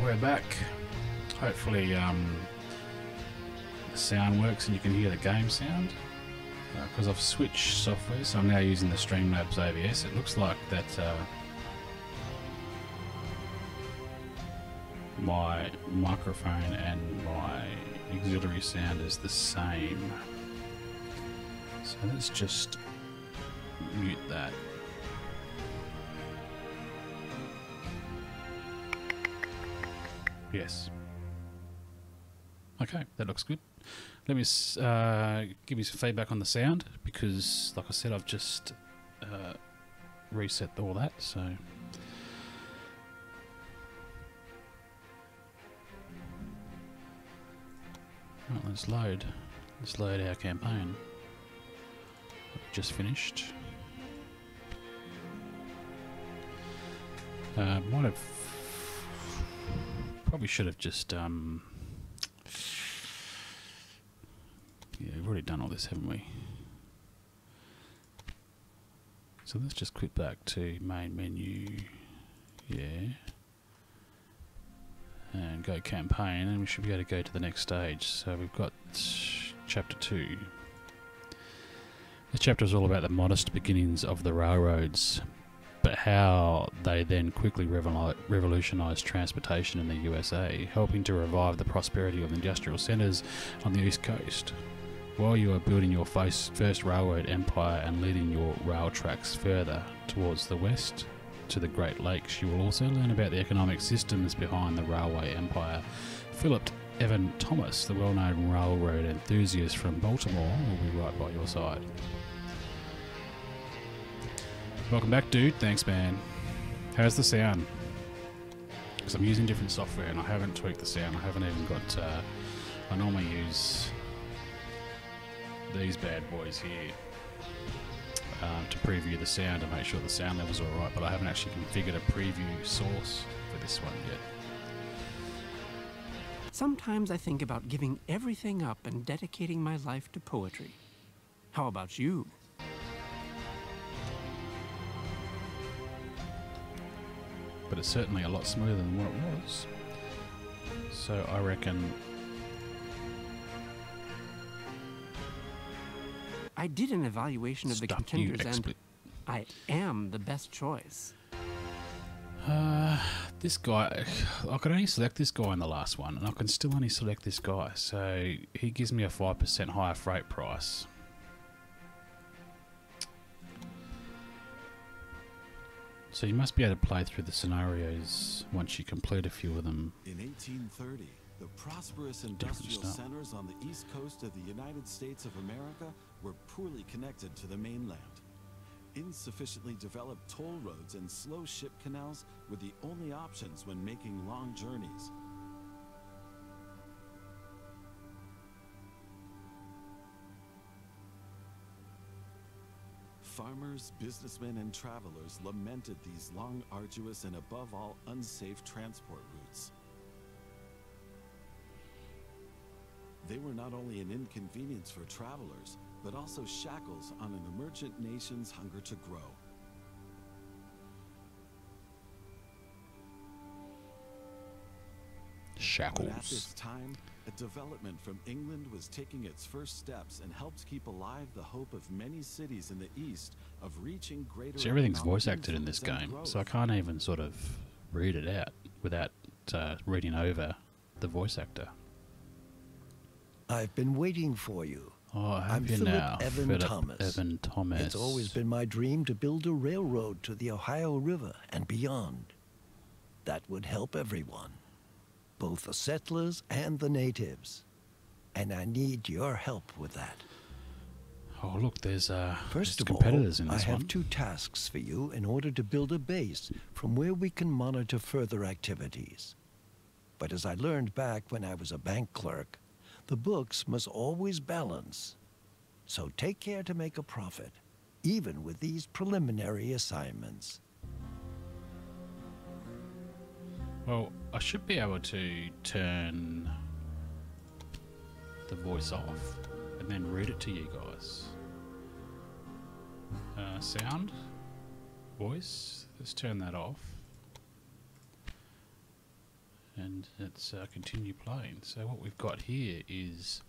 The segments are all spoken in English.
we're back. Hopefully the sound works and you can hear the game sound. Because I've switched software, so I'm now using the Streamlabs AUS. It looks like that my microphone and my auxiliary sound is the same. So let's just mute that. Yes. Okay, that looks good. Let me give you some feedback on the sound, because like I said, I've just reset all that, so right, let's load our campaign. Just finished. Might have probably should have just yeah, we've already done all this, haven't we? So let's just quit back to main menu, yeah, and go campaign, and we should be able to go to the next stage. So we've got chapter 2. This chapter is all about the modest beginnings of the railroads, but how they then quickly revolutionised transportation in the USA, helping to revive the prosperity of industrial centres on the East Coast. While you are building your first railroad empire and leading your rail tracks further towards the west to the Great Lakes, you will also learn about the economic systems behind the railway empire. Philip Evan Thomas, the well-known railroad enthusiast from Baltimore, will be right by your side. Welcome back, dude. Thanks, man. How's the sound? Because I'm using different software and I haven't tweaked the sound. I haven't even got... I normally use these bad boys here to preview the sound and make sure the sound levels are alright, but I haven't actually configured a preview source for this one yet. Sometimes I think about giving everything up and dedicating my life to poetry. How about you? But it's certainly a lot smoother than what it was. So I reckon... I did an evaluation of the contenders and I am the best choice. This guy, I could only select this guy in the last one, and I can still only select this guy, so he gives me a 5% higher freight price. So you must be able to play through the scenarios once you complete a few of them. In 1830, the prosperous industrial centers on the east coast of the United States of America were poorly connected to the mainland. Insufficiently developed toll roads and slow ship canals were the only options when making long journeys. Farmers, businessmen, and travelers lamented these long, arduous, and above all, unsafe transport routes. They were not only an inconvenience for travelers, but also shackles on an emergent nation's hunger to grow. Shackles. But at this time, a development from England was taking its first steps and helped keep alive the hope of many cities in the East of reaching greater... So everything's voice acted in this game, so I can't even sort of read it out without reading over the voice actor. I've been waiting for you. Oh, I'm Philip Evan Thomas. It's always been my dream to build a railroad to the Ohio River and beyond. That would help everyone, both the settlers and the natives. And I need your help with that. Oh, look, there's First of competitors all, in this I one. have 2 tasks for you in order to build a base from where we can monitor further activities. But as I learned back when I was a bank clerk, the books must always balance. So take care to make a profit, even with these preliminary assignments. Well, I should be able to turn the voice off and then read it to you guys. Sound, voice, let's turn that off. and let's continue playing. So what we've got here is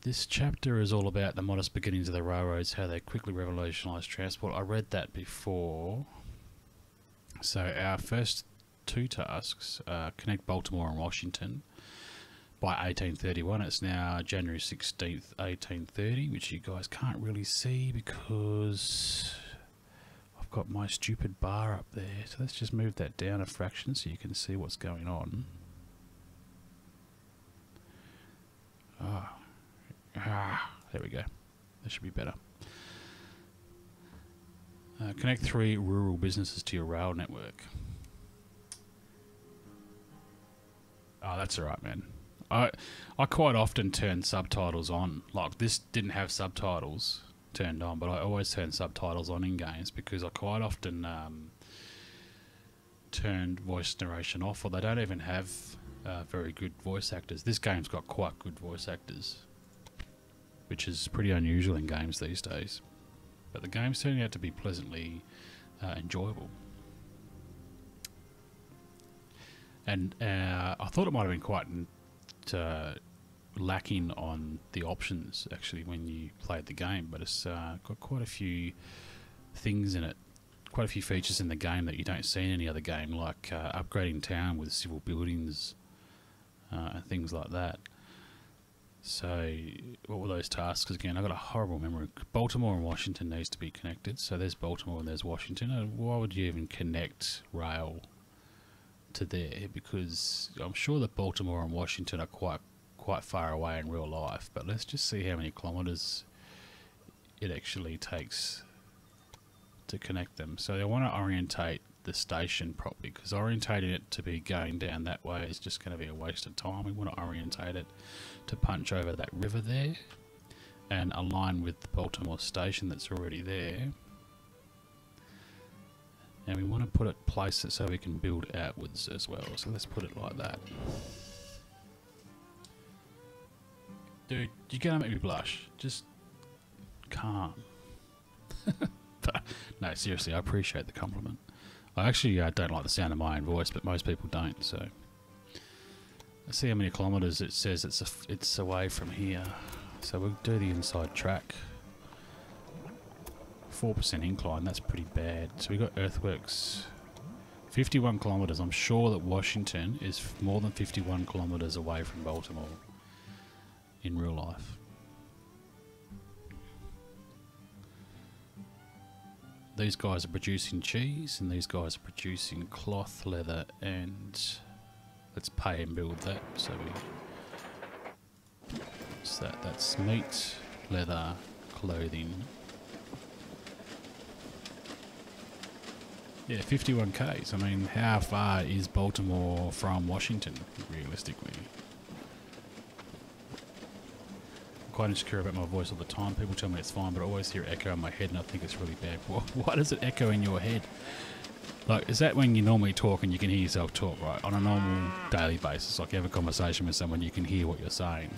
this chapter is all about the modest beginnings of the railroads, how they quickly revolutionised transport. I read that before. So our first two tasks connect Baltimore and Washington by 1831. It's now January 16th, 1830, which you guys can't really see because I've got my stupid bar up there. So let's just move that down a fraction so you can see what's going on. There we go. That should be better. Connect 3 rural businesses to your rail network. Oh, that's alright, man. I quite often turn subtitles on. Like, this didn't have subtitles turned on, but I always turn subtitles on in games because I quite often turned voice narration off, or they don't even have very good voice actors. This game's got quite good voice actors, which is pretty unusual in games these days. But the game's turning out to be pleasantly enjoyable. And I thought it might have been quite lacking on the options, actually, when you played the game. But it's got quite a few things in it, quite a few features in the game that you don't see in any other game, like upgrading town with civil buildings and things like that. So, what were those tasks again? I've got a horrible memory. Baltimore and Washington needs to be connected. So there's Baltimore and there's Washington. Why would you even connect rail to there? Because I'm sure that Baltimore and Washington are quite far away in real life. But let's just see how many kilometres it actually takes to connect them. So I want to orientate the station properly, because orientating it to be going down that way is just going to be a waste of time. We want to orientate it to punch over that river there and align with the Baltimore station that's already there. And we want to place it so we can build outwards as well. So let's put it like that. Dude, you're going to make me blush. Just calm. But, no, seriously, I appreciate the compliment. I actually don't like the sound of my own voice, but most people don't, so... Let's see how many kilometres it says it's away from here. So we'll do the inside track. 4% incline, that's pretty bad. So we've got earthworks. 51 kilometres. I'm sure that Washington is more than 51 kilometres away from Baltimore in real life. These guys are producing cheese, and these guys are producing cloth, leather, and let's pay and build that. So that's meat, leather, clothing. Yeah, 51 k's. I mean, how far is Baltimore from Washington, realistically? Quite insecure about my voice all the time. People tell me it's fine, but I always hear echo in my head and I think it's really bad. Why does it echo in your head? Like, is that when you normally talk and you can hear yourself talk, right? On a normal daily basis, like you have a conversation with someone, you can hear what you're saying.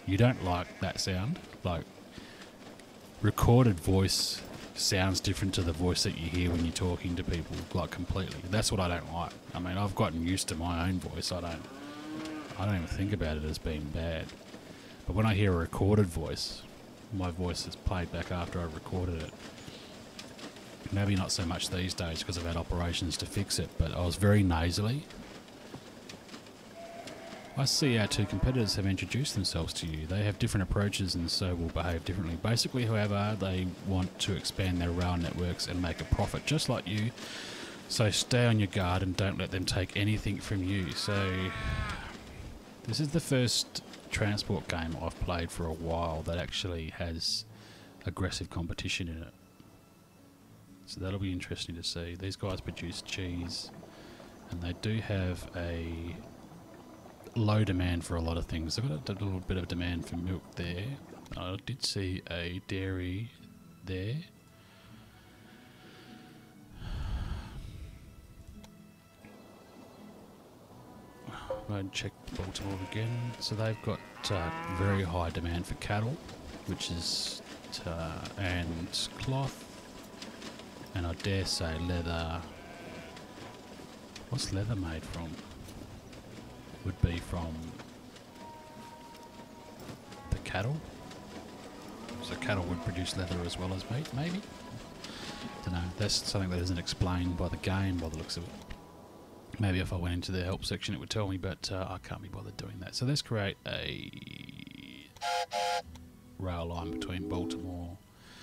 You don't like that sound? Like, recorded voice sounds different to the voice that you hear when you're talking to people, like, completely. That's what I don't like. I mean, I've gotten used to my own voice. I don't even think about it as being bad. But when I hear a recorded voice, my voice is played back after I recorded it. Maybe not so much these days because I've had operations to fix it, but I was very nasally. I see our two competitors have introduced themselves to you. They have different approaches and so will behave differently. Basically, however, they want to expand their rail networks and make a profit, just like you. So stay on your guard and don't let them take anything from you. So this is the first transport game I've played for a while that actually has aggressive competition in it. So that'll be interesting to see. These guys produce cheese and they do have a low demand for a lot of things. They've got a little bit of demand for milk there. I did see a dairy there. Go and check Baltimore again. So they've got very high demand for cattle, which is and cloth, and I dare say leather. What's leather made from? Would be from the cattle. So cattle would produce leather as well as meat, maybe? Don't know. That's something that isn't explained by the game by the looks of it. Maybe if I went into the help section it would tell me, but I can't be bothered doing that. So let's create a rail line between Baltimore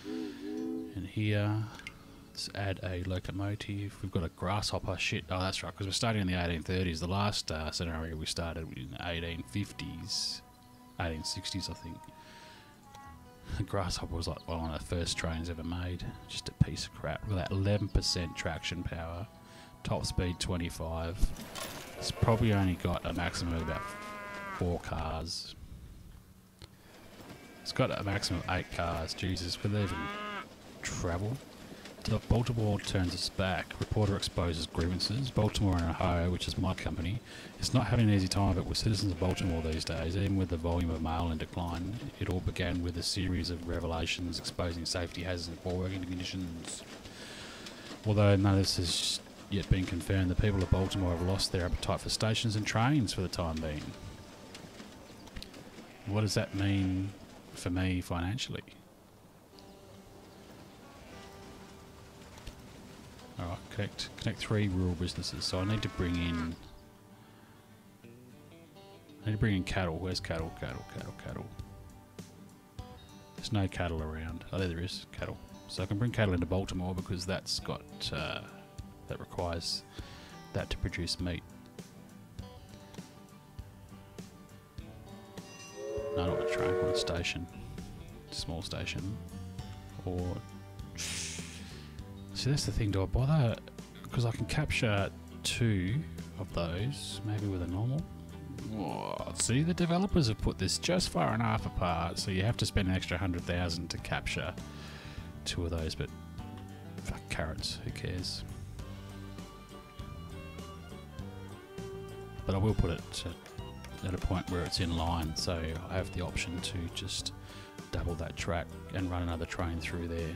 and here. Let's add a locomotive. We've got a grasshopper. Shit. Oh, that's right, because we're starting in the 1830s. The last scenario we started in the 1850s. 1860s, I think. The grasshopper was like one of the first trains ever made. Just a piece of crap. Look at that, 11% traction power. Top speed 25. It's probably only got a maximum of about 4 cars. It's got a maximum of 8 cars. Jesus, could they even travel? So Baltimore turns its back. Reporter exposes grievances. Baltimore and Ohio, which is my company, is not having an easy time of it with citizens of Baltimore these days, even with the volume of mail in decline. It all began with a series of revelations exposing safety hazards and poor working conditions. Although none of this has yet been confirmed, the people of Baltimore have lost their appetite for stations and trains for the time being. What does that mean for me financially? Alright, connect 3 rural businesses. So I need to bring in cattle. Where's cattle? Cattle. There's no cattle around. Oh, there is cattle. So I can bring cattle into Baltimore because that's got that requires that to produce meat. No, not a train, I want a station. Small station. Or see, that's the thing, do I bother? Because I can capture 2 of those, maybe with a normal. Whoa, see, the developers have put this just far enough apart, so you have to spend an extra 100,000 to capture 2 of those, but fuck carrots, who cares? But I will put it at a point where it's in line, so I have the option to just double that track and run another train through there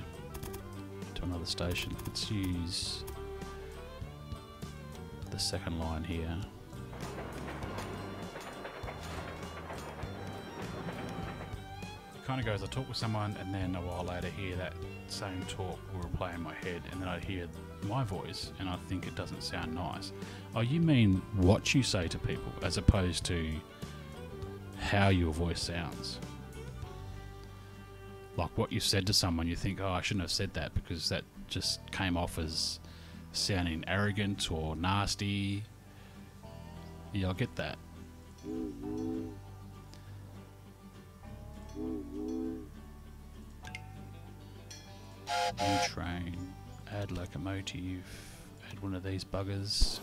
to another station. Let's use the second line here. It kind of goes, I talk with someone and then a while later hear that same talk will replay in my head, and then I hear my voice and I think it doesn't sound nice. Oh, you mean what you say to people as opposed to how your voice sounds? Like what you said to someone, you think, oh, I shouldn't have said that because that just came off as sounding arrogant or nasty. Yeah, I get that. New train, add locomotive, add one of these buggers.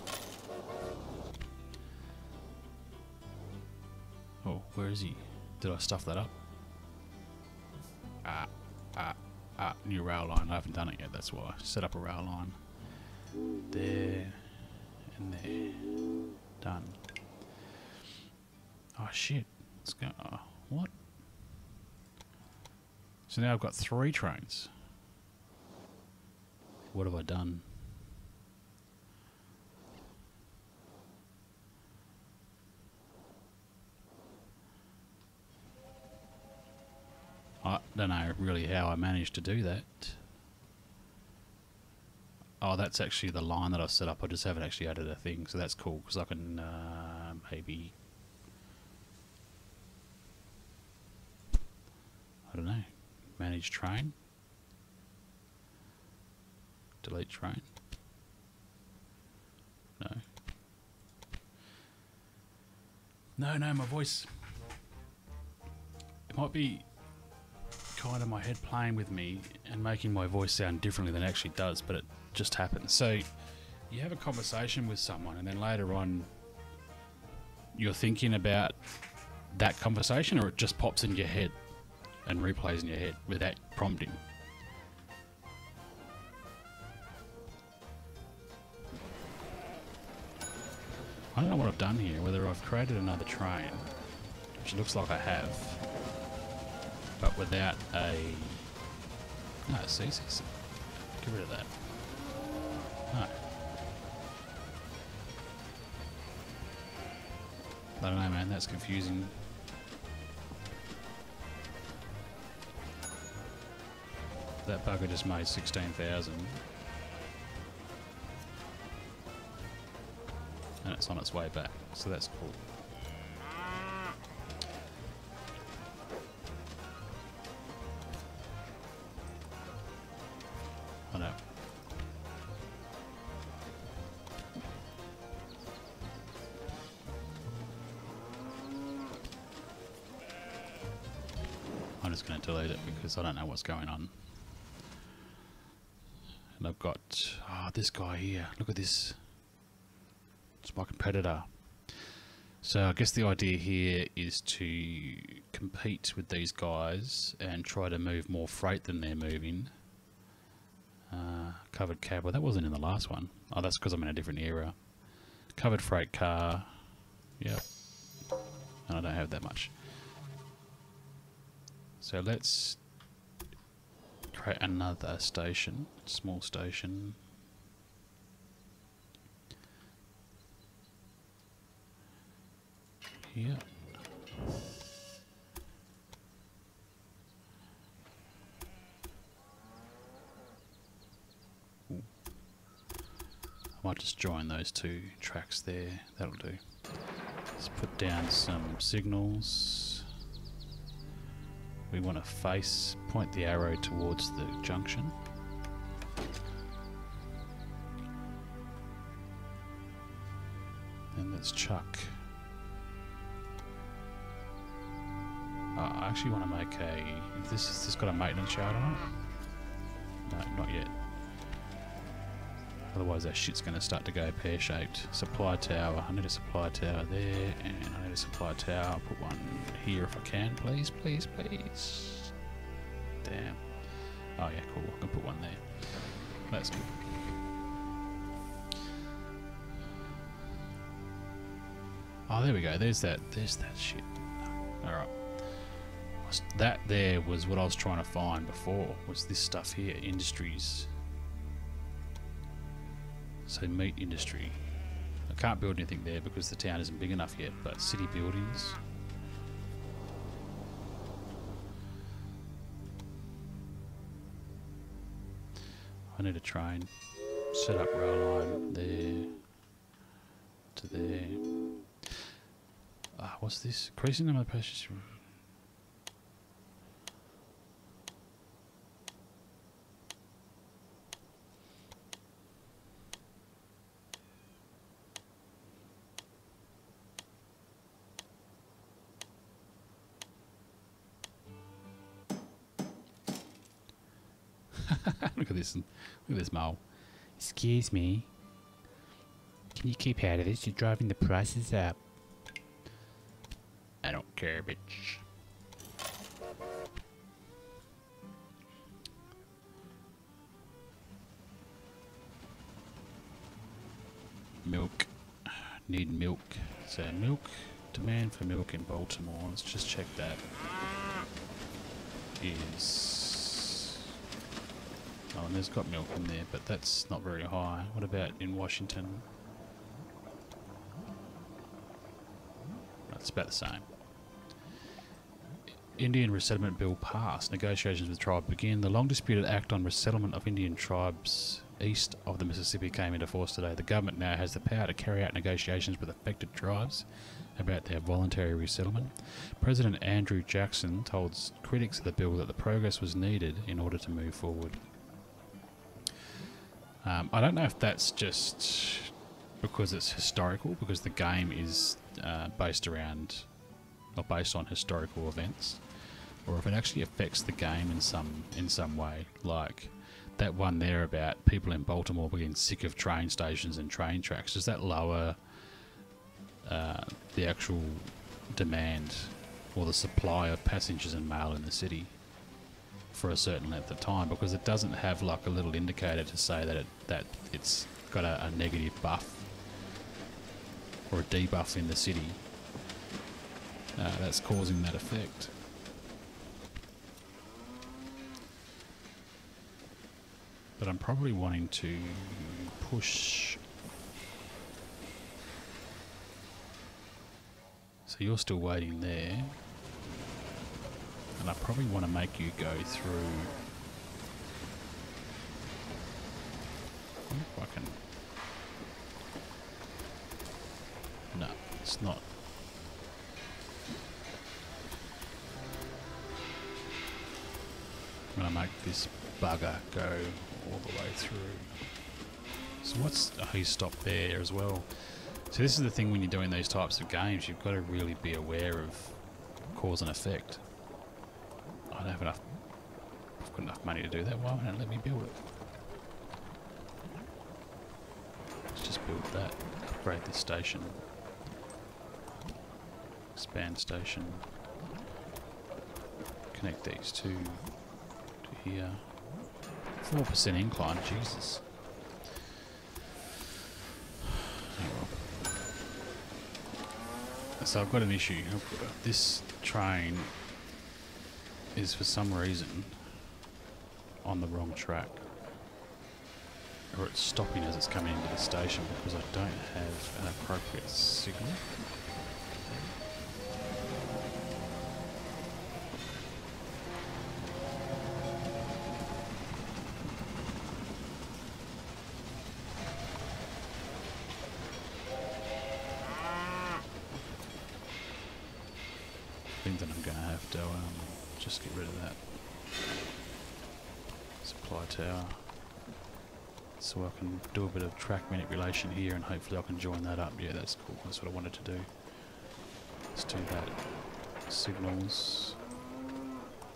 Oh, where is he? Did I stuff that up? New rail line. I haven't done it yet, that's why. Set up a rail line. There and there. Done. Oh shit. Let's go. Oh, what? So now I've got 3 trains. What have I done? I don't know really how I managed to do that. Oh, that's actually the line that I've set up. I just haven't actually added a thing, so that's cool because I can maybe, I don't know, manage train, delete train. No, my voice. It might be kind of my head playing with me and making my voice sound differently than it actually does, but it just happens. So you have a conversation with someone and then later on you're thinking about that conversation, or it just pops in your head and replays in your head without prompting. I don't know what I've done here, whether I've created another train, which looks like I have, but without a... No, see, get rid of that. No. I don't know, man. That's confusing. That bugger just made 16,000. And it's on its way back, so that's cool. I know. I'm just going to delete it because I don't know what's going on. And I've got this guy here. Look at this. It's my competitor. So I guess the idea here is to compete with these guys and try to move more freight than they're moving. Covered cab. Well, that wasn't in the last one. Oh, that's because I'm in a different era. Covered freight car. Yep. And I don't have that much. So let's create another station. Small station. Yeah. Ooh. I might just join those two tracks there. That'll do. Let's put down some signals. We want to point the arrow towards the junction. And let's chuck. I actually want to make a... Has this got a maintenance yard on it? No, not yet. Otherwise that shit's going to start to go pear-shaped. Supply tower. I need a supply tower there, and I need a supply tower. I'll put one here if I can, please, please, please. Damn. Oh yeah, cool. I can put one there. That's good. Oh, there we go. There's that shit. Alright. That there was what I was trying to find before, was this stuff here, industries. So meat industry. I can't build anything there because the town isn't big enough yet, but city buildings. I need a train. Set up rail line there to there. What's this? Increasing number of passengers. Look at this. Look at this mole. Excuse me. Can you keep out of this? You're driving the prices up. I don't care, bitch. Milk. Need milk. So milk. Demand for milk in Baltimore. Let's just check that. Is... Oh, and there's got milk in there, but that's not very high. What about in Washington? It's about the same. Indian Resettlement Bill passed. Negotiations with tribe begin. The long-disputed Act on Resettlement of Indian Tribes east of the Mississippi came into force today. The government now has the power to carry out negotiations with affected tribes about their voluntary resettlement. President Andrew Jackson told critics of the bill that the progress was needed in order to move forward. I don't know if that's just because it's historical, because the game is based on historical events, or if it actually affects the game in some way, like that one there about people in Baltimore being sick of train stations and train tracks. Does that lower the actual demand or the supply of passengers and mail in the city for a certain length of time, because it doesn't have like a little indicator to say that it's got a negative buff or a debuff in the city that's causing that effect. But I'm probably wanting to push So you're still waiting there. And I probably want to make you go through... I wonder if I can... No, it's not. I'm going to make this bugger go all the way through. So what's... Oh, he's stopped there as well. So this is the thing when you're doing these types of games, you've got to really be aware of cause and effect. I don't have enough... I've got enough money to do that. Why won't it let me build it? Let's just build that. Upgrade this station. Expand station. Connect these two to here. 4% incline, Jesus. Oh well. So I've got an issue. This train is for some reason on the wrong track. Or it's stopping as it's coming into the station because I don't have an appropriate signal. I think that I'm going to have to just get rid of that supply tower so I can do a bit of track manipulation here and hopefully I can join that up. Yeah, that's cool. That's what I wanted to do. Let's do that. Signals.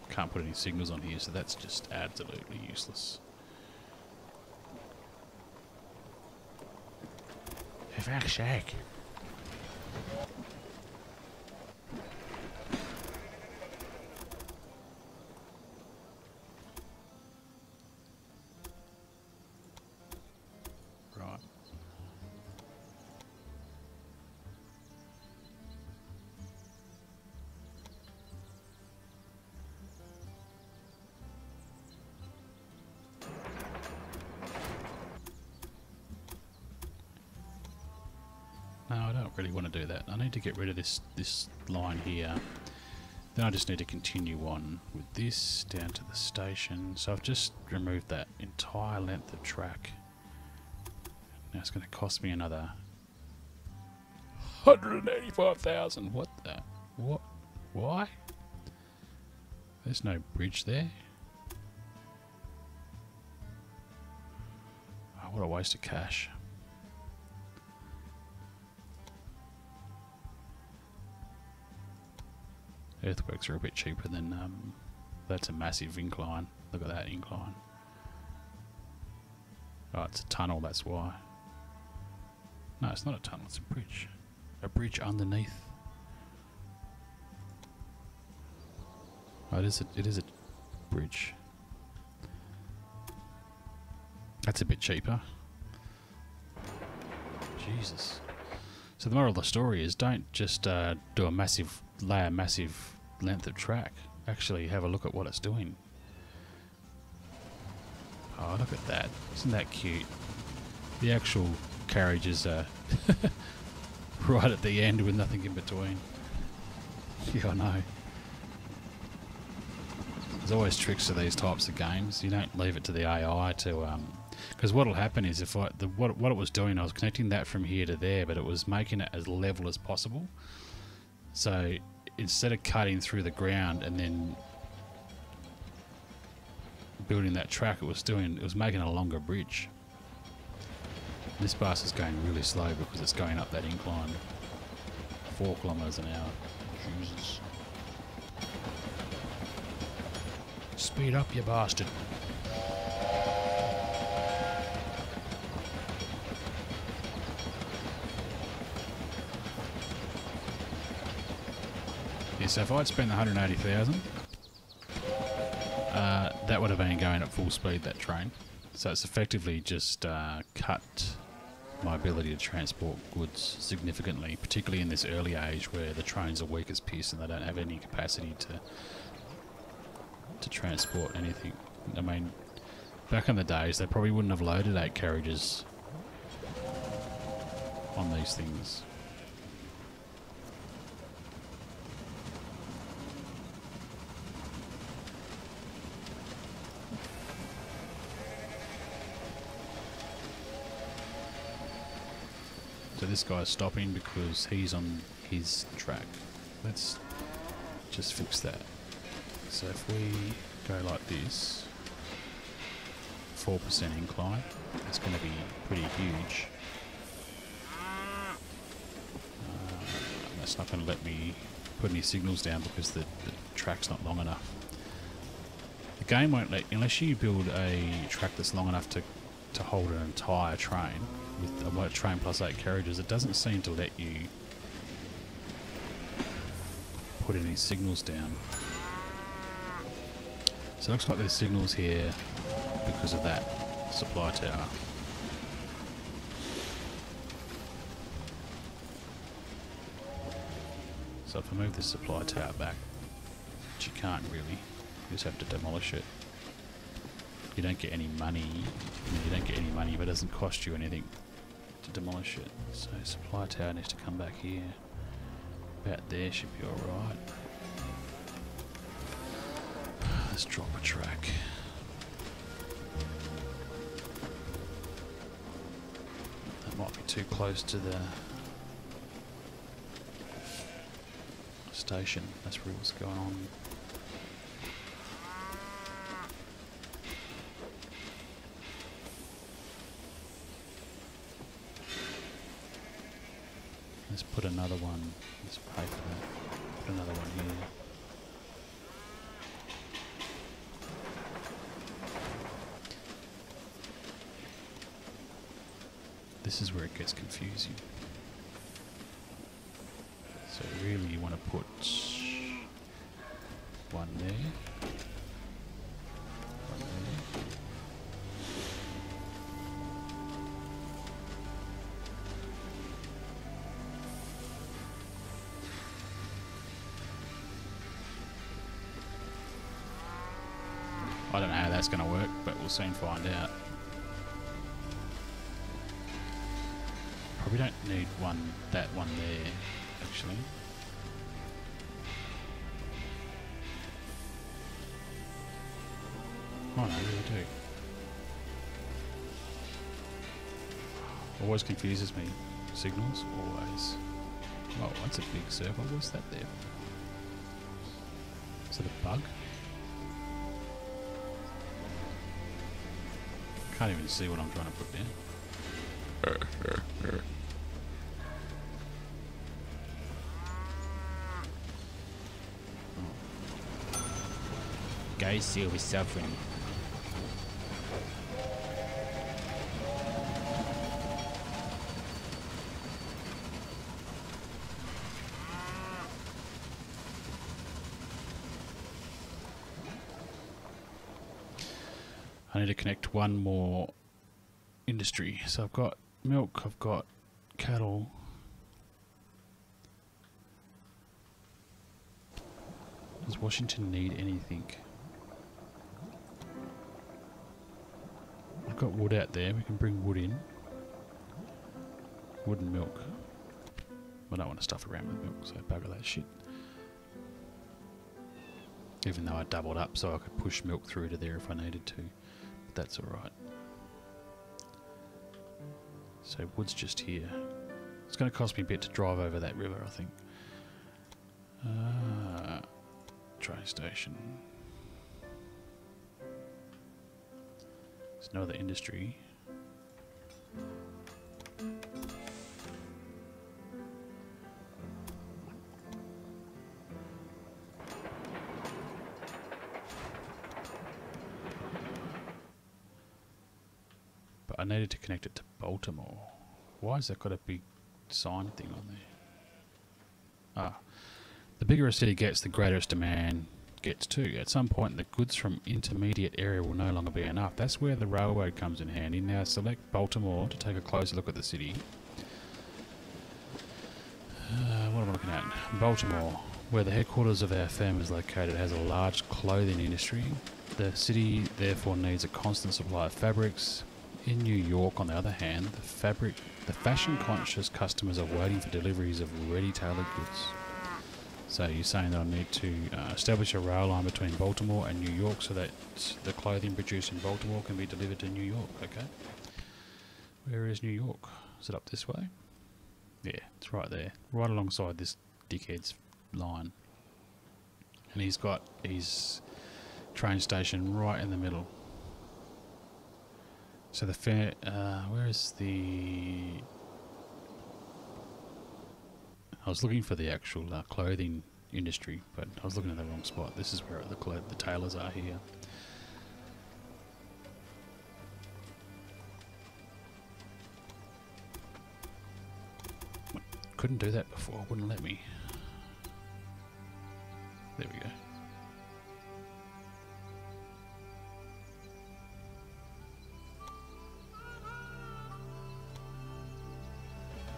Can't put any signals on here, so that's just absolutely useless. Fuck's sake. Right. No, I don't really want to do that. I need to get rid of this line here. Then I just need to continue on with this down to the station. So I've just removed that entire length of track. Now it's going to cost me another 185,000. What the? What? Why? There's no bridge there. Oh, what a waste of cash. Earthworks are a bit cheaper than that's a massive incline. Look at that incline. Oh, it's a tunnel, that's why. No, it's not a tunnel, it's a bridge. A bridge underneath. Oh, it is a bridge. That's a bit cheaper. Jesus. So the moral of the story is don't just do a massive length of track. Actually have a look at what it's doing. Oh, look at that. Isn't that cute? The actual carriages are right at the end with nothing in between. Yeah, I know. There's always tricks to these types of games. You don't leave it to the AI to... Because what'll happen is if what it was doing, I was connecting that from here to there, but it was making it as level as possible. So instead of cutting through the ground and then building that track, it was making a longer bridge. This bus is going really slow because it's going up that incline, 4 kilometers an hour. Jesus. Speed up, you bastard. So if I'd spent 180,000, that would have been going at full speed, that train. So it's effectively just cut my ability to transport goods significantly, particularly in this early age where the trains are weak as piss and they don't have any capacity to transport anything. I mean, back in the days, they probably wouldn't have loaded 8 carriages on these things. So this guy's stopping because he's on his track. Let's just fix that. So if we go like this, 4% incline, it's going to be pretty huge. That's not going to let me put any signals down because the track's not long enough. The game won't let, unless you build a track that's long enough to hold an entire train with a train plus 8 carriages, it doesn't seem to let you put any signals down. So it looks like there's signals here because of that supply tower. So if I move this supply tower back, which you can't really, you just have to demolish it. You don't get any money. You don't get any money, but it doesn't cost you anything to demolish it. So supply tower needs to come back here. About there should be alright. Let's drop a track. That might be too close to the station. That's really what's going on. Let's put another one. Let's pay for that. Put another one here. This is where it gets confusing. So really you want to put one there. One there. I don't know how that's going to work, but we'll soon find out. Probably don't need that one there, actually. Oh no, we do. Always confuses me. Signals, always. Oh, that's a big circle. What's that there? Is it a bug? Can't even see what I'm trying to put down. Guys, still be suffering. I need to connect one more industry. So I've got milk, I've got cattle. Does Washington need anything? I've got wood out there, we can bring wood in. Wood and milk. I don't want to stuff around with milk, so bugger that shit. Even though I doubled up so I could push milk through to there if I needed to. But that's alright. So wood's just here. It's going to cost me a bit to drive over that river, I think. Train station. There's no other industry. But I needed to connect it to Baltimore. Why has that got a big sign thing on there? Ah. The bigger a city gets, the greater its demand gets too. At some point, the goods from intermediate area will no longer be enough. That's where the railroad comes in handy. Now select Baltimore to take a closer look at the city. What am I looking at? Baltimore, where the headquarters of our firm is located, has a large clothing industry. The city therefore needs a constant supply of fabrics. In New York, on the other hand, the fashion-conscious customers are waiting for deliveries of ready-tailored goods. So you're saying that I need to establish a rail line between Baltimore and New York so that the clothing produced in Baltimore can be delivered to New York, okay? Where is New York? Is it up this way? Yeah, it's right there. Right alongside this dickhead's line. And he's got his train station right in the middle. So the fair... where is the... I was looking for the actual clothing industry, but I was looking at the wrong spot. This is where the tailors are here. Couldn't do that before, wouldn't let me. There we go.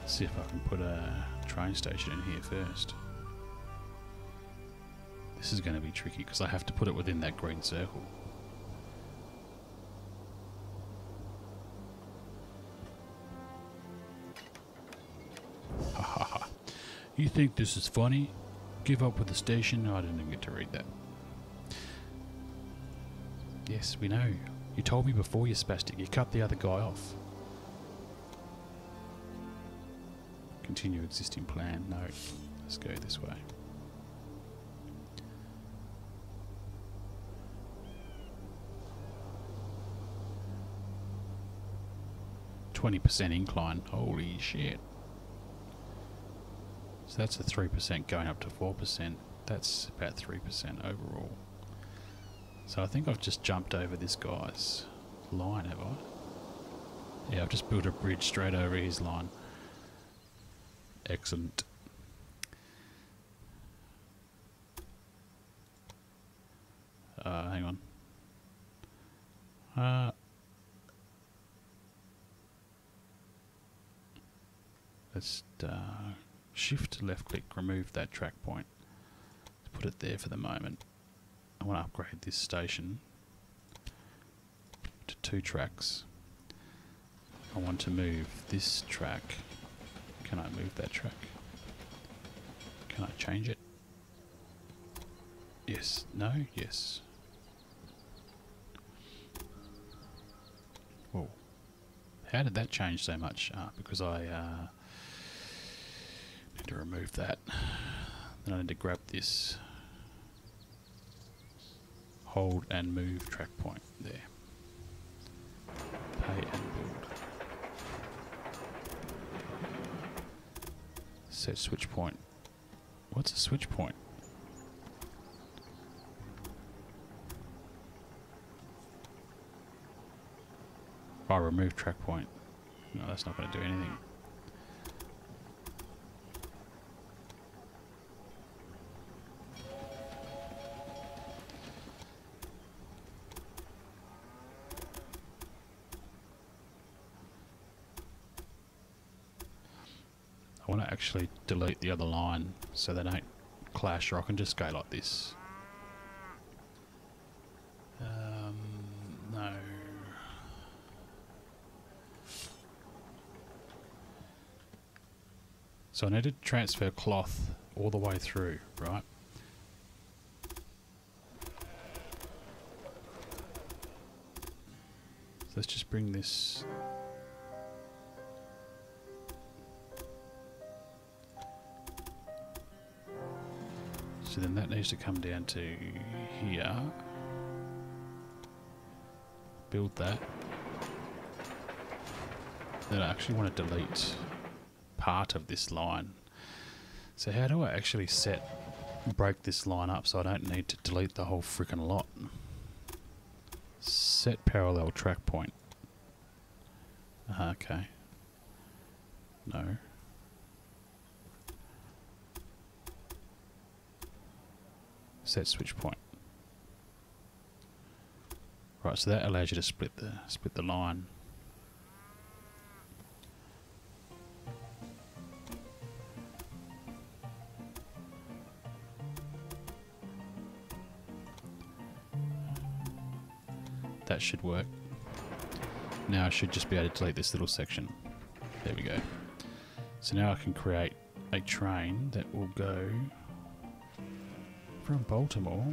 See if I can put a train station in here first. This is going to be tricky because I have to put it within that green circle. Ha ha ha. You think this is funny? Give up with the station? No, I didn't even get to read that. Yes, we know. You told me before, you spastic. You cut the other guy off. Continue existing plan. No. Let's go this way. %20 incline. Holy shit. So that's a 3% going up to 4%. That's about 3% overall. So I think I've just jumped over this guy's line, have I? Yeah, I've just built a bridge straight over his line. Excellent. Hang on. Let's shift left click, remove that track point. Let's put it there for the moment. I want to upgrade this station to 2 tracks. I want to move this track. Can I move that track? Can I change it? Yes. No? Yes. Whoa. How did that change so much? Because I need to remove that. Then I need to grab this. Hold and move track point. There. Pay and build. Set switch point. What's a switch point? Oh, remove track point. No, that's not going to do anything. I want to actually delete the other line so they don't clash, or I can just go like this. No. So I need to transfer cloth all the way through, right? So let's just bring this... So then that needs to come down to here. Build that. Then I actually want to delete part of this line. So how do I actually break this line up so I don't need to delete the whole freaking lot? Set parallel track point. Okay. No. Set switch point. Right, so that allows you to split the line. That should work. Now I should just be able to delete this little section. There we go. So now I can create a train that will go from Baltimore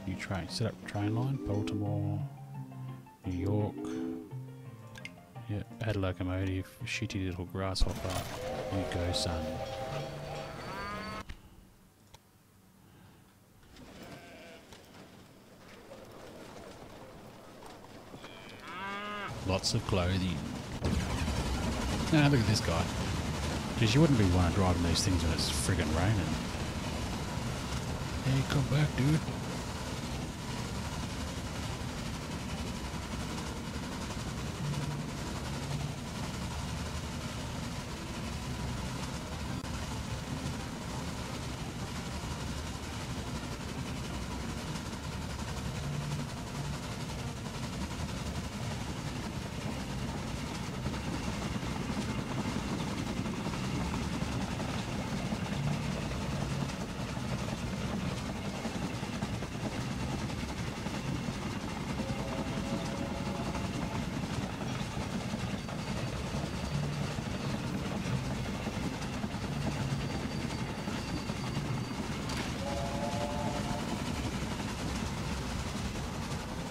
new train. Set up train line, Baltimore New York. Yeah, add locomotive, shitty little grasshopper. You go, son. Lots of clothing. Now look at this guy. Because you wouldn't be one driving these things when it's friggin' raining. Hey, come back, dude.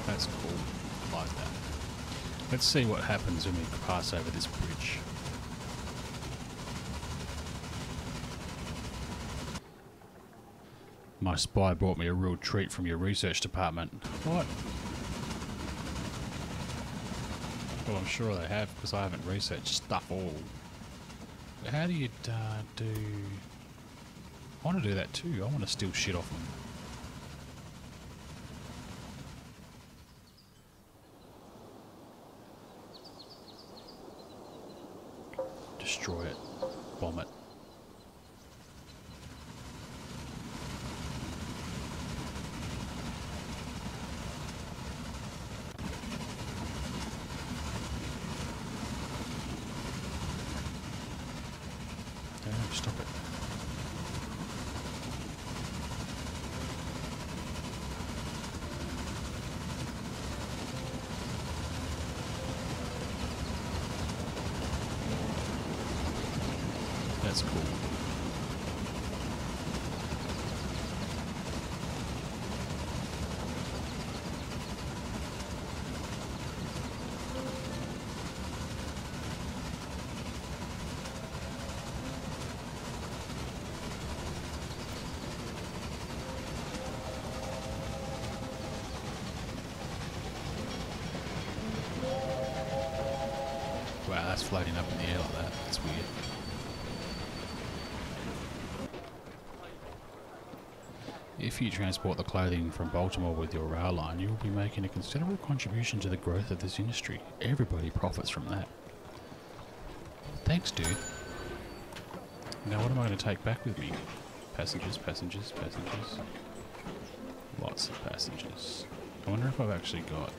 That's cool. Like that. Let's see what happens when we pass over this bridge. My spy brought me a real treat from your research department. What? Well, I'm sure they have, because I haven't researched stuff all. But how do you do... I want to do that too. I want to steal shit off them. Destroy it. Bomb it. Don't stop it. That's cool. Wow, that's floating up in the air like that. That's weird. If you transport the clothing from Baltimore with your rail line, you will be making a considerable contribution to the growth of this industry. Everybody profits from that. Thanks, dude. Now what am I going to take back with me? Passengers, passengers, passengers. Lots of passengers. I wonder if I've actually got...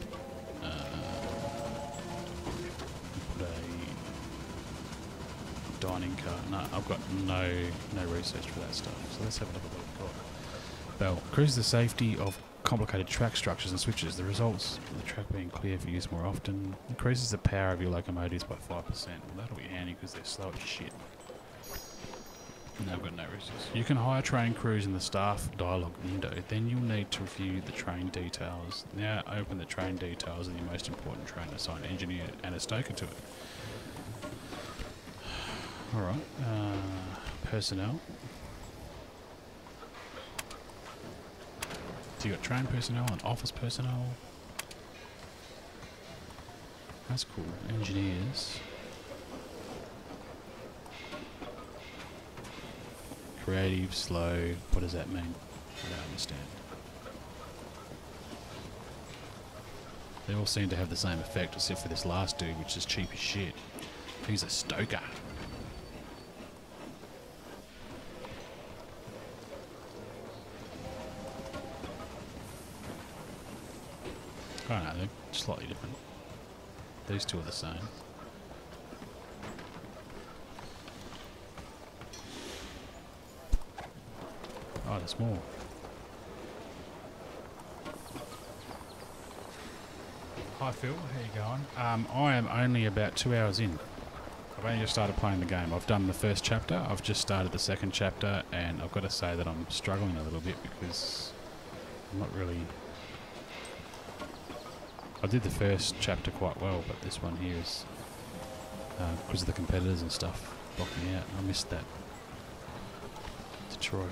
put a dining car. No, I've got no research for that stuff. So let's have a look at what I've got. Bell increases the safety of complicated track structures and switches. The results of the track being clear for use more often. Increases the power of your locomotives by 5%. Well, that'll be handy because they're slow as shit. No, I've got no research. You can hire train crews in the staff dialogue window. Then you'll need to review the train details. Now open the train details of your most important train. Assign an engineer and a stoker to it. Alright. Personnel. So you got train personnel and office personnel. That's cool. Engineers. Creative, slow. What does that mean? I don't understand. They all seem to have the same effect, except for this last dude, which is cheap as shit. He's a stoker. I don't know, they're slightly different. These two are the same. Oh, there's more. Hi Phil, how you going? I am only about 2 hours in. I've only just started playing the game. I've done the first chapter, I've just started the second chapter, and I've got to say that I'm struggling a little bit because I'm not really... I did the first chapter quite well, but this one here is because of the competitors and stuff blocked me out. I missed that tutorial.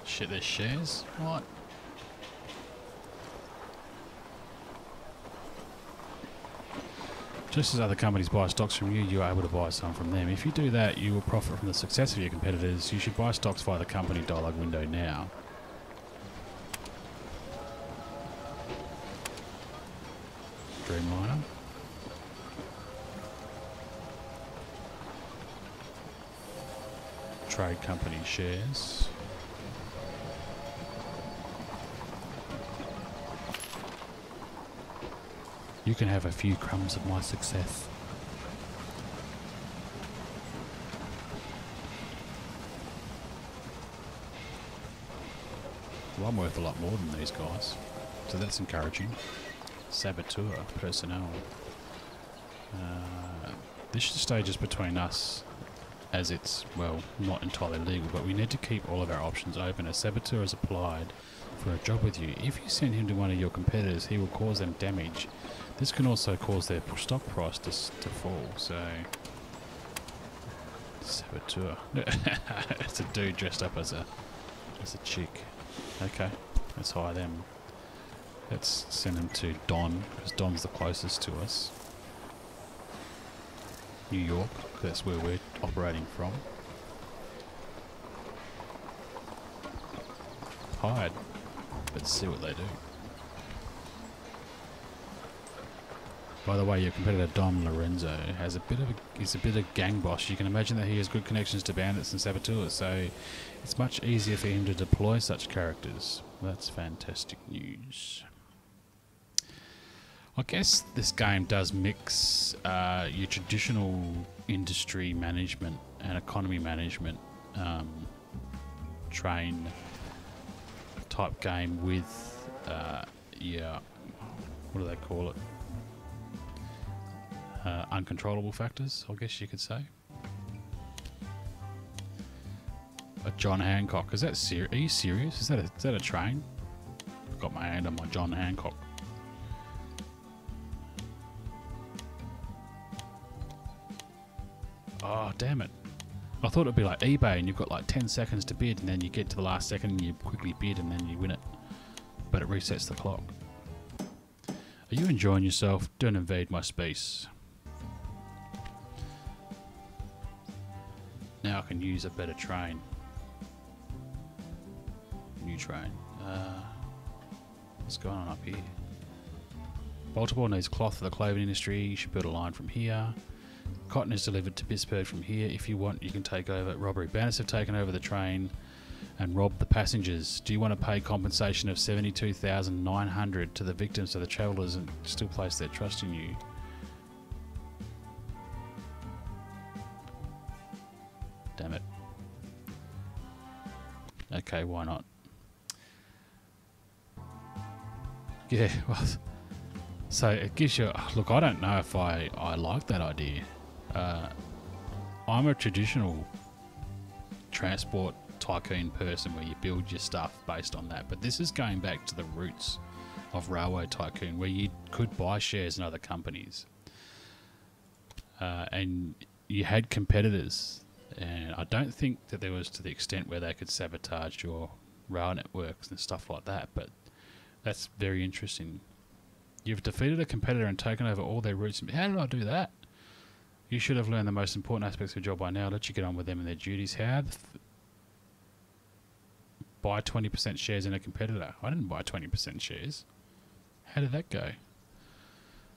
Shit, there's shares? What? Just as other companies buy stocks from you, you are able to buy some from them. If you do that, you will profit from the success of your competitors. You should buy stocks via the company dialog window now. Dreamliner. Trade company shares. You can have a few crumbs of my success. Well, I'm worth a lot more than these guys, so that's encouraging. Saboteur personnel. This should stay just between us, as it's, well, not entirely legal, but we need to keep all of our options open. A saboteur has applied for a job with you. If you send him to one of your competitors, he will cause them damage. This can also cause their stock price to fall, so... Saboteur. It's a dude dressed up as a chick. Okay, let's hire them. Let's send them to Don, because Don's the closest to us. New York, that's where we're operating from. Hired. Let's see what they do. By the way, your competitor Dom Lorenzo has is a bit of gang boss. You can imagine that he has good connections to bandits and saboteurs, so it's much easier for him to deploy such characters. That's fantastic news. I guess this game does mix your traditional industry management and economy management train type game with yeah, what do they call it? Uncontrollable factors, I guess you could say. A John Hancock, is that are you serious? Is that a train? I've got my hand on my John Hancock. Oh, damn it. I thought it'd be like eBay and you've got like 10 seconds to bid and then you get to the last second and you quickly bid and then you win it. But it resets the clock. Are you enjoying yourself? Don't invade my space. Now I can use a better train. New train. What's going on up here? Baltimore needs cloth for the clothing industry. You should build a line from here. Cotton is delivered to Pittsburgh from here. If you want, you can take over robbery. Bandits have taken over the train and robbed the passengers. Do you want to pay compensation of $72,900 to the victims so the travellers and still place their trust in you? Damn it. Okay, why not? Yeah, well, so it gives you... Look, I don't know if I like that idea. I'm a traditional transport tycoon person where you build your stuff based on that, but this is going back to the roots of Railway Tycoon, where you could buy shares in other companies. And you had competitors, and I don't think that there was to the extent where they could sabotage your rail networks and stuff like that, but that's very interesting. You've defeated a competitor and taken over all their routes. How did I do that? You should have learned the most important aspects of your job by now. Let you get on with them and their duties. How buy 20% shares in a competitor? I didn't buy 20% shares. How did that go?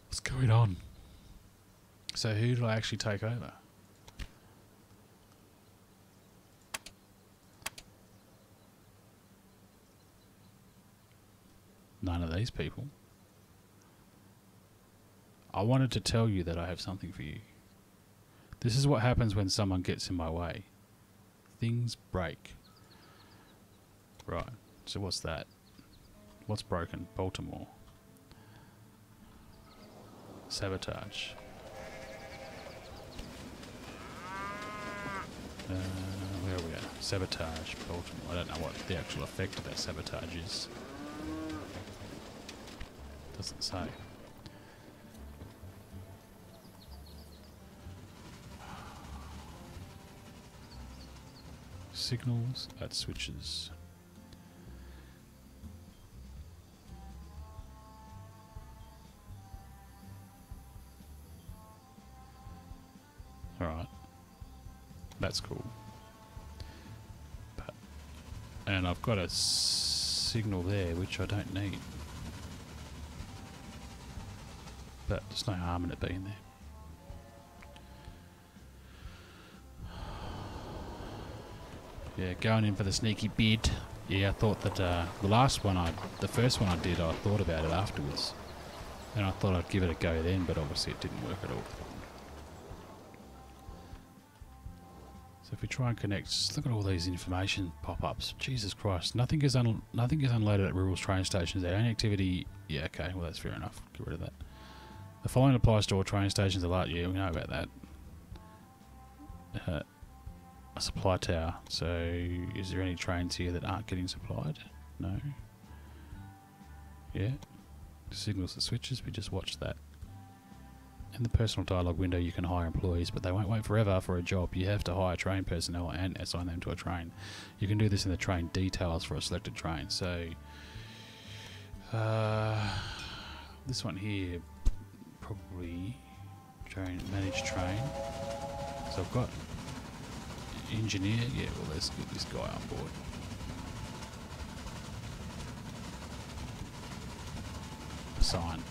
What's going on? So who did I actually take over? None of these people. I wanted to tell you that I have something for you. This is what happens when someone gets in my way. Things break. Right, so what's that? What's broken? Baltimore. Sabotage. Where are we at? Sabotage, Baltimore. I don't know what the actual effect of that sabotage is. Doesn't say. Signals at switches. Alright. That's cool. And I've got a signal there which I don't need. But there's no harm in it being there. Yeah, going in for the sneaky bid. Yeah, I thought that the first one I did, I thought about it afterwards. And I thought I'd give it a go then, but obviously it didn't work at all. So if we try and connect, just look at all these information pop-ups. Jesus Christ, nothing is unloaded at rural train stations. The only activity, yeah, okay, well that's fair enough. Get rid of that. The following applies to all train stations alert. Yeah, we know about that. A supply tower. So, is there any trains here that aren't getting supplied? No. Yeah. Signals the switches. We just watched that. In the personal dialogue window, you can hire employees, but they won't wait forever for a job. You have to hire train personnel and assign them to a train. You can do this in the train details for a selected train. So, this one here, probably manage train. So I've got engineer. Yeah, well, let's get this guy on board. Assign.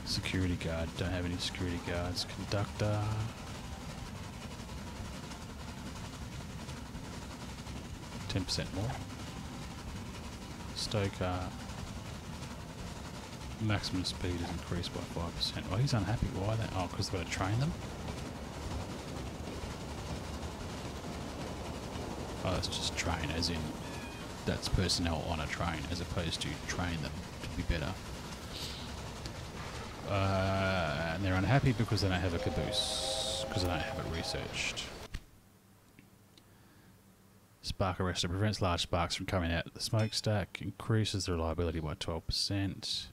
Security guard, don't have any security guards. Conductor. %10 more. Stoker. Maximum speed is increased by 5%. Well, he's unhappy. Why that? Oh, because they've got to train them? Oh, that's just train, as in that's personnel on a train, as opposed to train them to be better. And they're unhappy because they don't have a caboose, because they don't have it researched. Spark arrestor prevents large sparks from coming out of the smokestack, increases the reliability by 12%.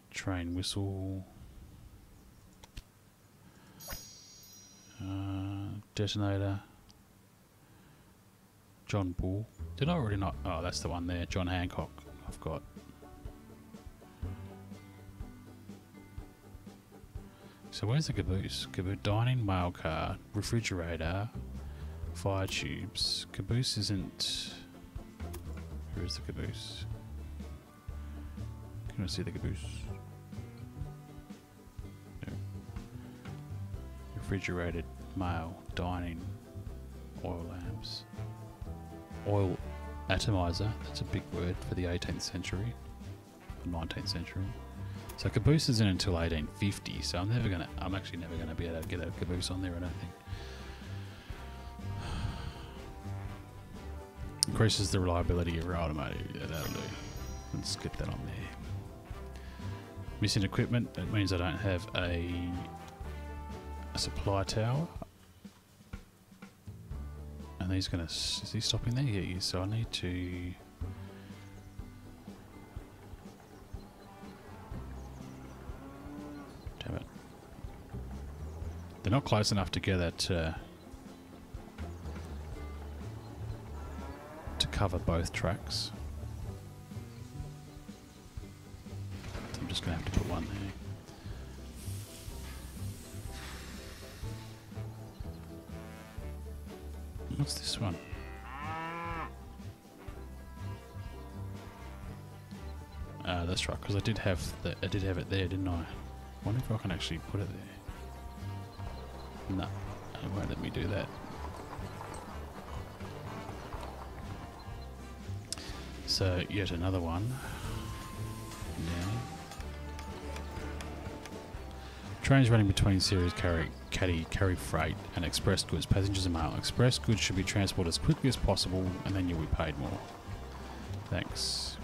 Train whistle. Detonator. John Bull. Did I already not? Oh, that's the one there. John Hancock. I've got. So where's the caboose? Caboose, dining, mail car, refrigerator, fire tubes. Caboose isn't... Where is the caboose? Can I see the caboose? No. Refrigerated, mail, dining, oil lamps. Oil atomizer, that's a big word for the 18th century, 19th century. So caboose isn't until 1850, so I'm actually never gonna be able to get a caboose on there, I don't think. Increases the reliability of your automotive. Yeah, that'll do. Let's get that on there. Missing equipment, that means I don't have a supply tower. And he's gonna, is he stopping there? Yeah, so I need to... Damn it. They're not close enough together to cover both tracks. So I'm just gonna have to put one there. What's this one? That's right, because I did have it there, didn't I? Wonder if I can actually put it there. No, it won't let me do that. So yet another one. Yeah. Trains running between series carry freight and express goods, passengers and mail. Express goods should be transported as quickly as possible, and then you'll be paid more. Thanks.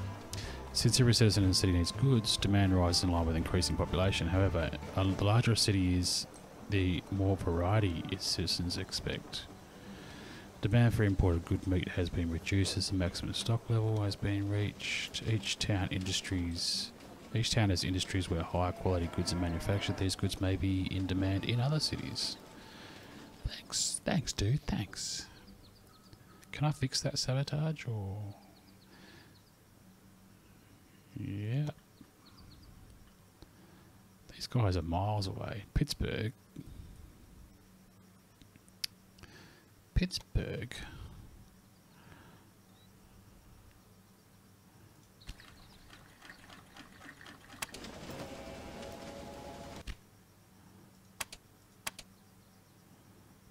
Since every citizen in the city needs goods, demand rises in line with increasing population. However, the larger a city is, the more variety its citizens expect. Demand for imported good meat has been reduced as the maximum stock level has been reached. Each town has industries where higher quality goods are manufactured. These goods may be in demand in other cities. Thanks dude, thanks. Can I fix that sabotage or... Yeah. These guys are miles away. Pittsburgh.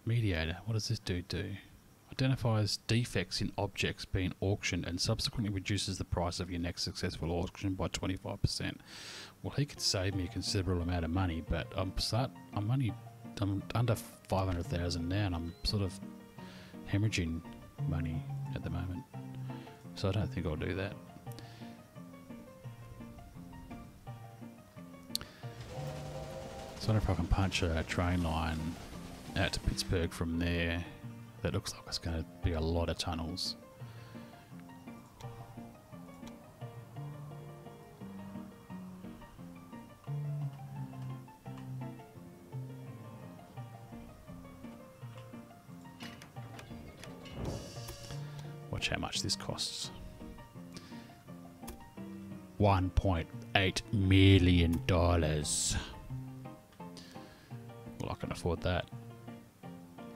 Mediator. What does this dude do? Identifies defects in objects being auctioned and subsequently reduces the price of your next successful auction by 25%. Well, he could save me a considerable amount of money, but I'm under 500,000 now, and I'm sort of hemorrhaging money at the moment, so I don't think I'll do that. So I wonder if I can punch a train line out to Pittsburgh from there. That looks like it's going to be a lot of tunnels. Watch how much this costs. $1.8 million. Well, I can afford that.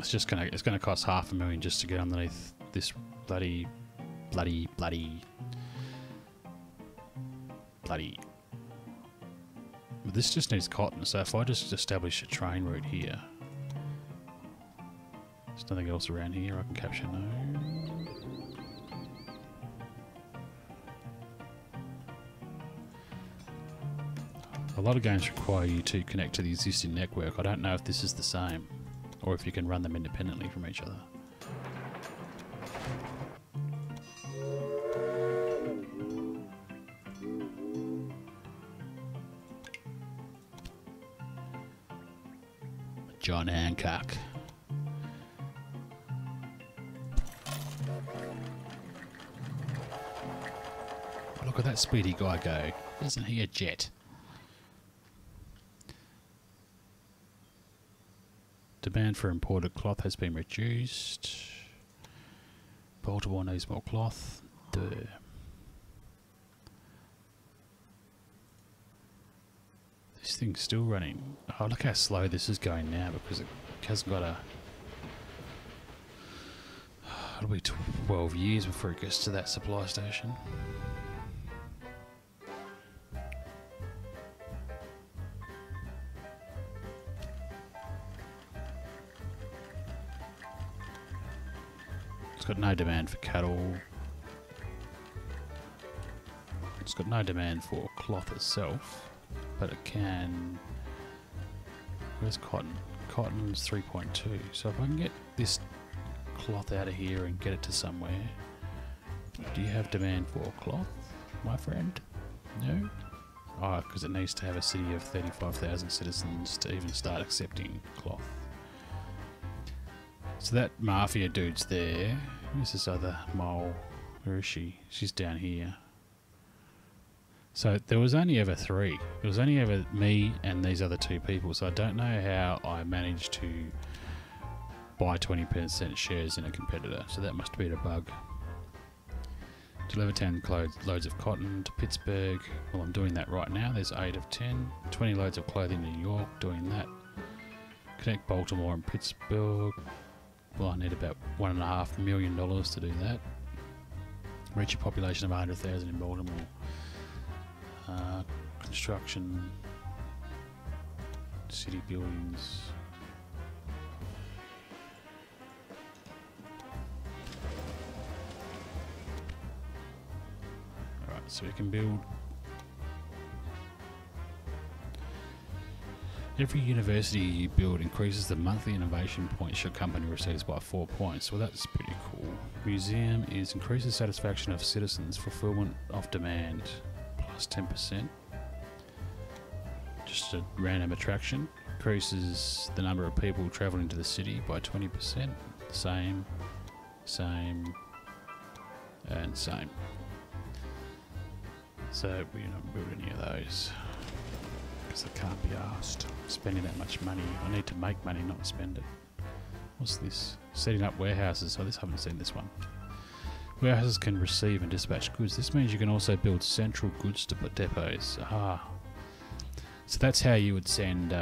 It's gonna cost $500,000 just to get underneath this bloody. But this just needs cotton, so if I just establish a train route here. There's nothing else around here I can capture, no. A lot of games require you to connect to the existing network. I don't know if this is the same, or if you can run them independently from each other. John Hancock. Look at that speedy guy go. Isn't he a jet? Demand for imported cloth has been reduced. Baltimore needs more cloth. Duh. This thing's still running. Oh, look how slow this is going now because it hasn't got a... It'll be 12 years before it gets to that supply station. It's got no demand for cattle. It's got no demand for cloth itself, but it can... Where's cotton? Cotton's 3.2. So if I can get this cloth out of here and get it to somewhere. Do you have demand for cloth, my friend? No? Oh, because it needs to have a city of 35,000 citizens to even start accepting cloth. So that mafia dude's there. Where's this other mole? Where is she? She's down here. So there was only ever 3. There was only ever me and these other 2 people. So I don't know how I managed to buy 20% shares in a competitor. So that must have been a bug. Deliver 10 loads of cotton to Pittsburgh. Well, I'm doing that right now. There's 8 of 10. 20 loads of clothing to New York. Doing that. Connect Baltimore and Pittsburgh. Well, I need about $1.5 million to do that. Reach a population of 100,000 in Baltimore. Construction. City buildings. Alright, so we can build... Every university you build increases the monthly innovation points your company receives by 4 points. Well, that's pretty cool. Museum is increases satisfaction of citizens, fulfillment of demand, plus 10%. Just a random attraction. Increases the number of people travelling to the city by 20%. Same. same, and same. So we don't build any of those because I can't be asked spending that much money. I need to make money, not spend it. What's this? Setting up warehouses. Oh, I haven't seen this one. Warehouses can receive and dispatch goods. This means you can also build central goods depots. Ah. So that's how you would send,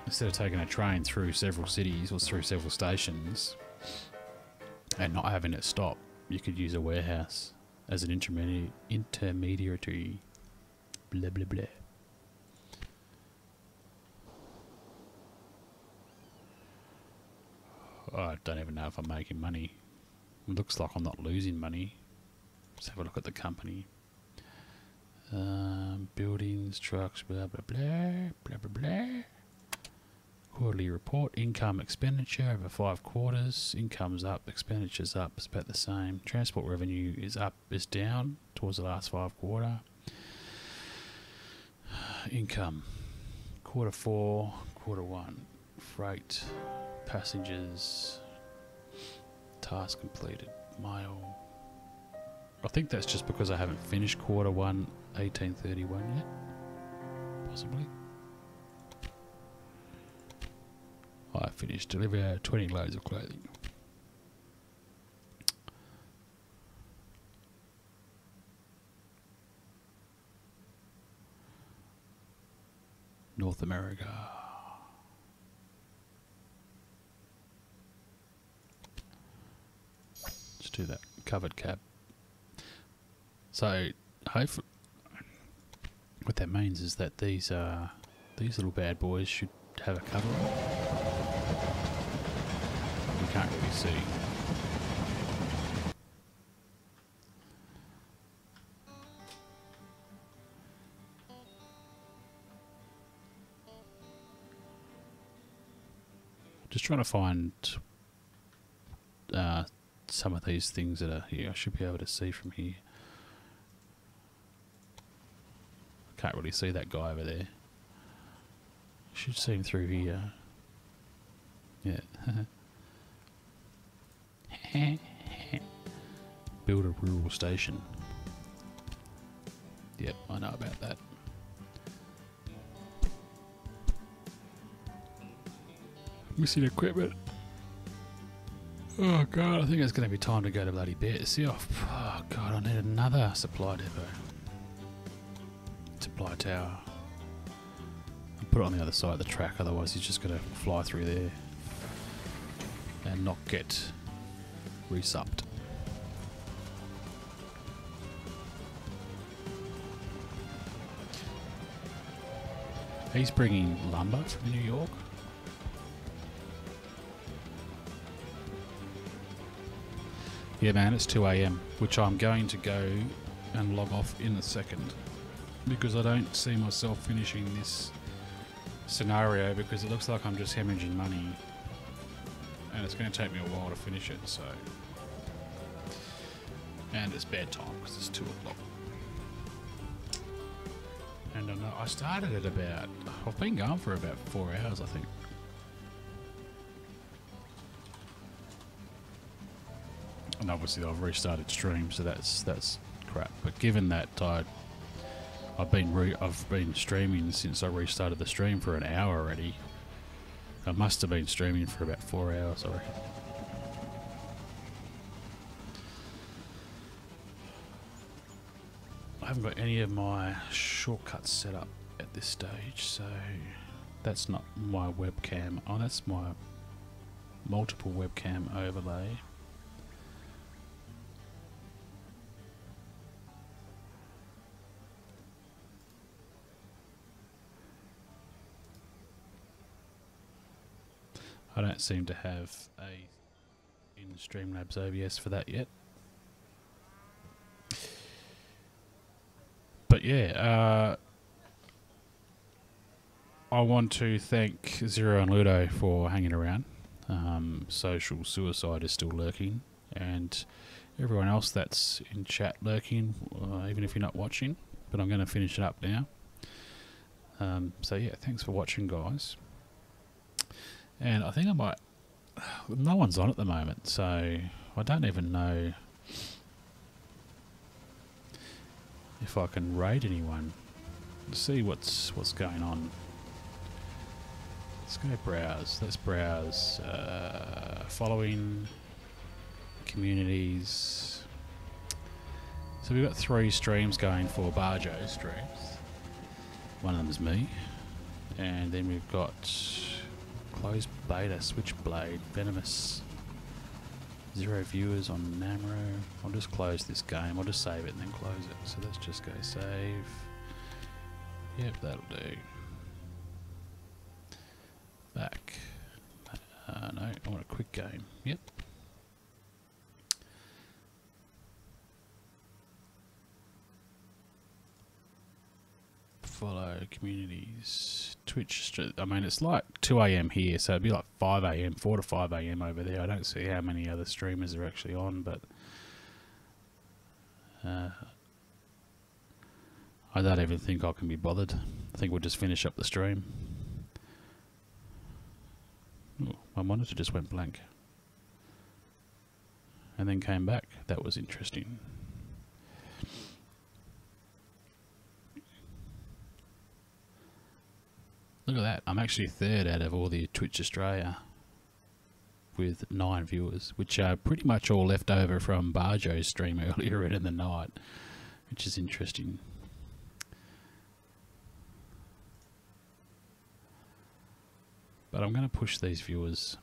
instead of taking a train through several cities or through several stations and not having it stop, you could use a warehouse as an intermediary. Blah, blah, blah. I don't even know if I'm making money. It looks like I'm not losing money. Let's have a look at the company. Buildings, trucks, blah, blah, blah, blah, blah, blah. Quarterly report, income, expenditure over 5 quarters. Income's up, expenditure's up, it's about the same. Transport revenue is up, is down towards the last 5 quarter. Income, quarter 4, quarter 1. Freight, passengers, task completed, mail. I think that's just because I haven't finished quarter 1, 1831 yet, possibly. I finished deliver 20 loads of clothing. North America. Let's do that. Covered cab. So, hopefully, what that means is that these little bad boys should have a cover on. You can't really see. Just trying to find some of these things that are here. I should be able to see from here. Can't really see that guy over there. Should see him through here. Yeah. Build a rural station. Yep, I know about that. Missing equipment. Oh god, I think it's going to be time to go to bloody bed. See, oh god, I need another supply depot. Supply tower. I'll put it on the other side of the track, otherwise he's just going to fly through there and not get resupped. He's bringing lumber from New York. Yeah man, it's 2 AM, which I'm going to go and log off in a second, because I don't see myself finishing this scenario, because it looks like I'm just hemorrhaging money and it's going to take me a while to finish it, so. And it's bad time because it's 2 o'clock. And I started at about, I've been going for about 4 hours I think. And obviously I've restarted stream, so that's crap. But given that I've been streaming since I restarted the stream for an hour already. I must have been streaming for about 4 hours, I reckon. I haven't got any of my shortcuts set up at this stage, so that's not my webcam. Oh, that's my multiple webcam overlay. I don't seem to have a in Streamlabs OBS for that yet. But yeah, I want to thank Zero and Ludo for hanging around. Social suicide is still lurking, and everyone else that's in chat lurking, even if you're not watching. But I'm going to finish it up now. So yeah, thanks for watching, guys. And I think I might no one's on at the moment, so I don't even know if I can raid anyone. See what's going on. Let's go browse. Let's browse following communities. So we've got 3 streams going for Barjo streams. One of them is me, and then we've got closed beta, Switchblade, Venomous. 0 viewers on Namro. I'll just close this game. I'll just save it and then close it. So let's just go save. Yep, that'll do. Back. No, I want a quick game. Yep. Follow communities. Twitch. I mean, it's like 2 AM here, so it'd be like 5 AM, 4 to 5 AM over there. I don't see how many other streamers are actually on, but I don't even think I can be bothered. I think we'll just finish up the stream. Ooh, my monitor just went blank. And then came back. That was interesting. Look at that. I'm actually 3rd out of all the Twitch Australia with 9 viewers, which are pretty much all left over from Barjo's stream earlier in the night, which is interesting. But I'm going to push these viewers,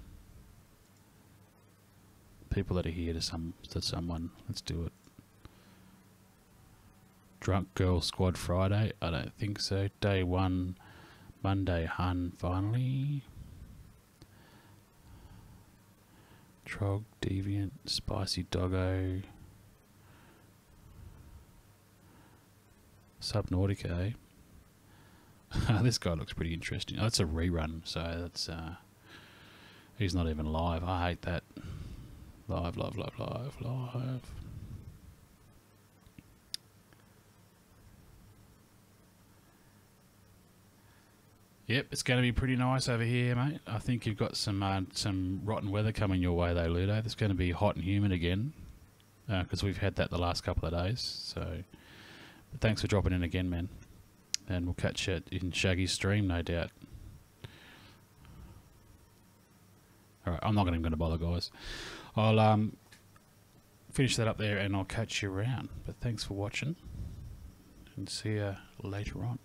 people that are here, to someone. Let's do it. Drunk Girl Squad Friday? I don't think so. Day 1, Monday Hun finally. Trog, Deviant, Spicy Doggo. Subnautica, eh? This guy looks pretty interesting. Oh, that's a rerun, so that's he's not even live. I hate that. Live. Yep, it's going to be pretty nice over here, mate. I think you've got some rotten weather coming your way, though, Ludo. It's going to be hot and humid again, because we've had that the last couple of days. So, but thanks for dropping in again, man. And we'll catch you in Shaggy's stream, no doubt. Alright, I'm not even going to bother, guys. I'll finish that up there and I'll catch you around. But thanks for watching, and see you later on.